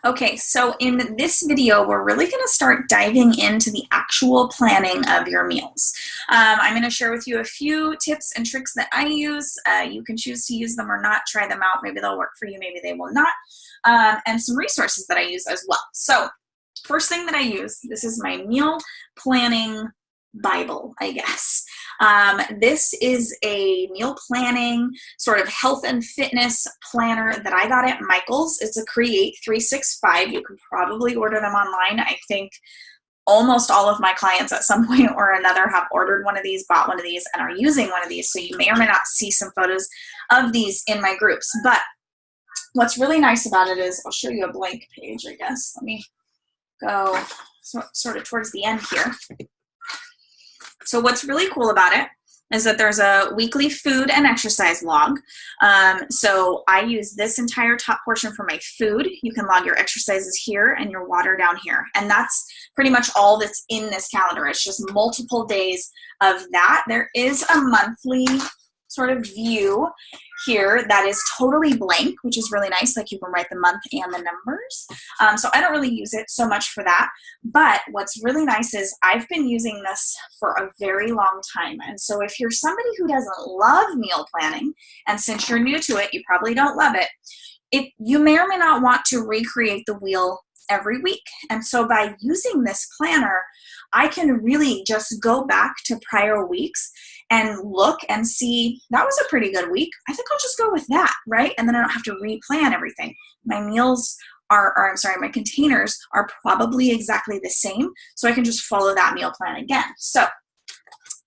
Okay, so in this video, we're really going to start diving into the actual planning of your meals. I'm going to share with you a few tips and tricks that I use. You can choose to use them or not, try them out. Maybe they'll work for you, maybe they will not. And some resources that I use as well. So first thing that I use, this is my meal planning Bible, I guess. This is a meal planning sort of health and fitness planner that I got at Michael's. It's a Create 365. You can probably order them online. I think almost all of my clients at some point or another have ordered one of these, bought one of these, and are using one of these. So you may or may not see some photos of these in my groups. But what's really nice about it is, I'll show you a blank page, I guess. Let me go sort of towards the end here. So what's really cool about it is that there's a weekly food and exercise log. So I use this entire top portion for my food. You can log your exercises here and your water down here. And that's pretty much all that's in this calendar. It's just multiple days of that. There is a monthly sort of view here that is totally blank, which is really nice. Like you can write the month and the numbers. So I don't really use it so much for that. But what's really nice is I've been using this for a very long time. And so if you're somebody who doesn't love meal planning, and since you're new to it, you probably don't love it, you may or may not want to recreate the wheel every week. And so by using this planner, I can really just go back to prior weeks and look and see, that was a pretty good week. I think I'll just go with that, right? And then I don't have to replan everything. My meals my containers are probably exactly the same. So I can just follow that meal plan again. So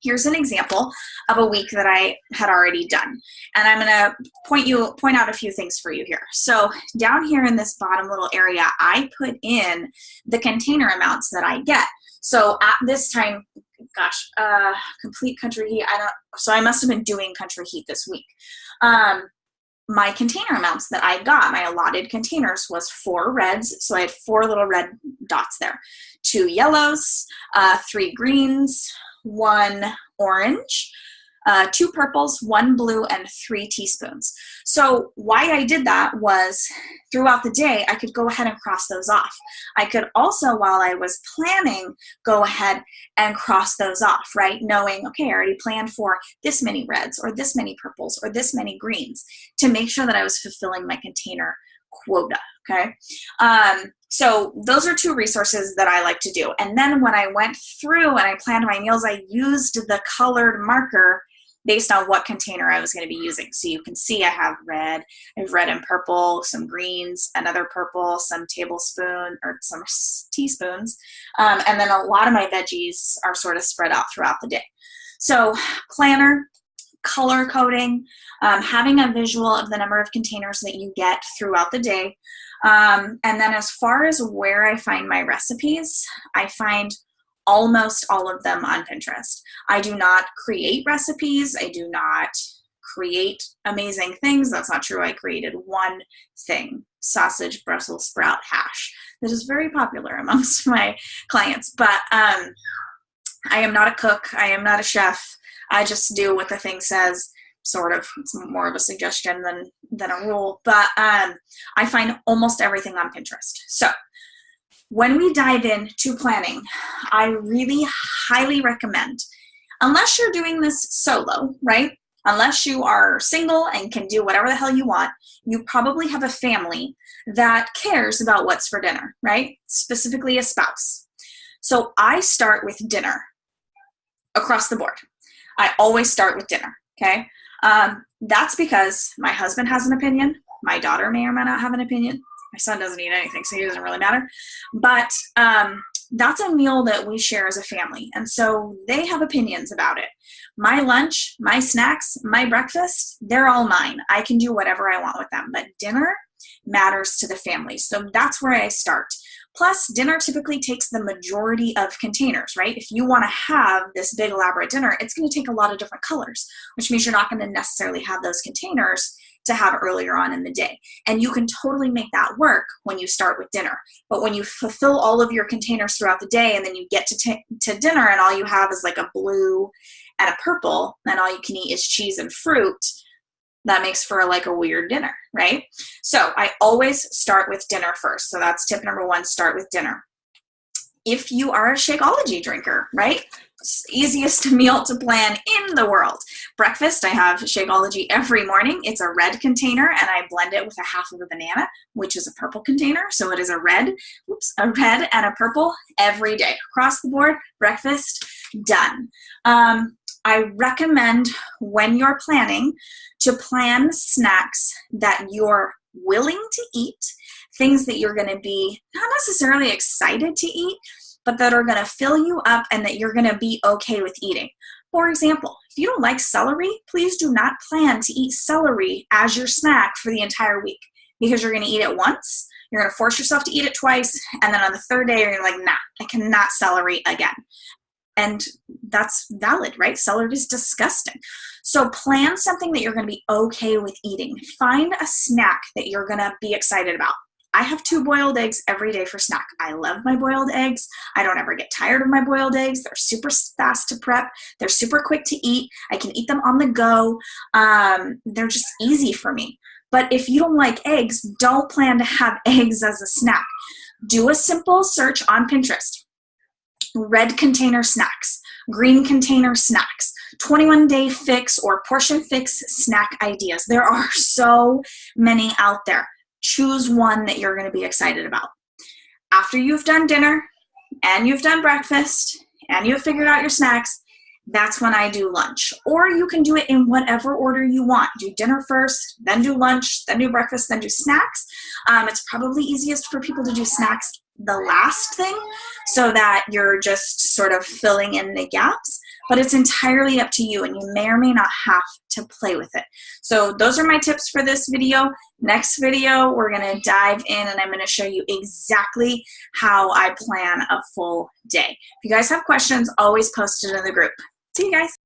here's an example of a week that I had already done. And I'm gonna point out a few things for you here. So down here in this bottom little area, I put in the container amounts that I get. So at this time, gosh, complete country heat, so I must have been doing country heat this week. My container amounts that I got, my allotted containers, was 4 reds. So I had 4 little red dots there. 2 yellows, 3 greens, 1 orange, 2 purples, 1 blue, and 3 teaspoons. So why I did that was throughout the day, I could go ahead and cross those off. I could also, while I was planning, go ahead and cross those off, right? Knowing, okay, I already planned for this many reds or this many purples or this many greens to make sure that I was fulfilling my container quota, okay? So those are 2 resources that I like to do. And then when I went through and I planned my meals, I used the colored marker based on what container I was going to be using. So you can see I have red and purple, some greens, another purple, some teaspoons, and then a lot of my veggies are sort of spread out throughout the day. So planner, color coding, having a visual of the number of containers that you get throughout the day. And then as far as where I find my recipes, I find almost all of them on Pinterest. I do not create recipes. I do not create amazing things. That's not true. I created one thing, sausage Brussels sprout hash, that is very popular amongst my clients. But I am not a cook. I am not a chef. I just do what the thing says, sort of. It's more of a suggestion than a rule. But I find almost everything on Pinterest. So when we dive into planning, I really highly recommend, unless you're doing this solo, right? Unless you are single and can do whatever the hell you want, you probably have a family that cares about what's for dinner, right? Specifically a spouse. So I start with dinner across the board. I always start with dinner, okay? That's because my husband has an opinion. My daughter may or may not have an opinion. My son doesn't eat anything, so he doesn't really matter. But that's a meal that we share as a family. And so they have opinions about it. My lunch, my snacks, my breakfast, they're all mine. I can do whatever I want with them. But dinner matters to the family. So that's where I start. Plus, dinner typically takes the majority of containers, right? If you want to have this big elaborate dinner, it's going to take a lot of different colors, which means you're not going to necessarily have those containers to have earlier on in the day. And you can totally make that work when you start with dinner. But when you fulfill all of your containers throughout the day and then you get to dinner and all you have is like a blue and a purple and all you can eat is cheese and fruit, That makes for like a weird dinner, right? So I always start with dinner first. So that's tip number one, start with dinner. If you are a Shakeology drinker, right? Easiest meal to plan in the world. Breakfast, I have Shakeology every morning. It's a red container and I blend it with a half of a banana, which is a purple container. So it is a red and a purple every day. Across the board, breakfast, done. I recommend when you're planning to plan snacks that you're willing to eat, things that you're going to be not necessarily excited to eat, but that are going to fill you up and that you're going to be okay with eating. For example, if you don't like celery, please do not plan to eat celery as your snack for the entire week, because you're going to eat it once, you're going to force yourself to eat it twice, and then on the third day, you're like, nah, I cannot celery again. And that's valid, right? Celery is disgusting. So plan something that you're going to be okay with eating. Find a snack that you're going to be excited about. I have 2 boiled eggs every day for snack. I love my boiled eggs. I don't ever get tired of my boiled eggs. They're super fast to prep. They're super quick to eat. I can eat them on the go. They're just easy for me. But if you don't like eggs, don't plan to have eggs as a snack. Do a simple search on Pinterest. Red container snacks, green container snacks, 21-day fix or portion fix snack ideas. There are so many out there. Choose one that you're going to be excited about. After you've done dinner and you've done breakfast and you've figured out your snacks, that's when I do lunch. Or you can do it in whatever order you want. Do dinner first, then do lunch, then do breakfast, then do snacks. It's probably easiest for people to do snacks the last thing so that you're just sort of filling in the gaps, but it's entirely up to you and you may or may not have to play with it. So those are my tips for this video. Next video, we're going to dive in and I'm going to show you exactly how I plan a full day. If you guys have questions, always post it in the group. See you guys.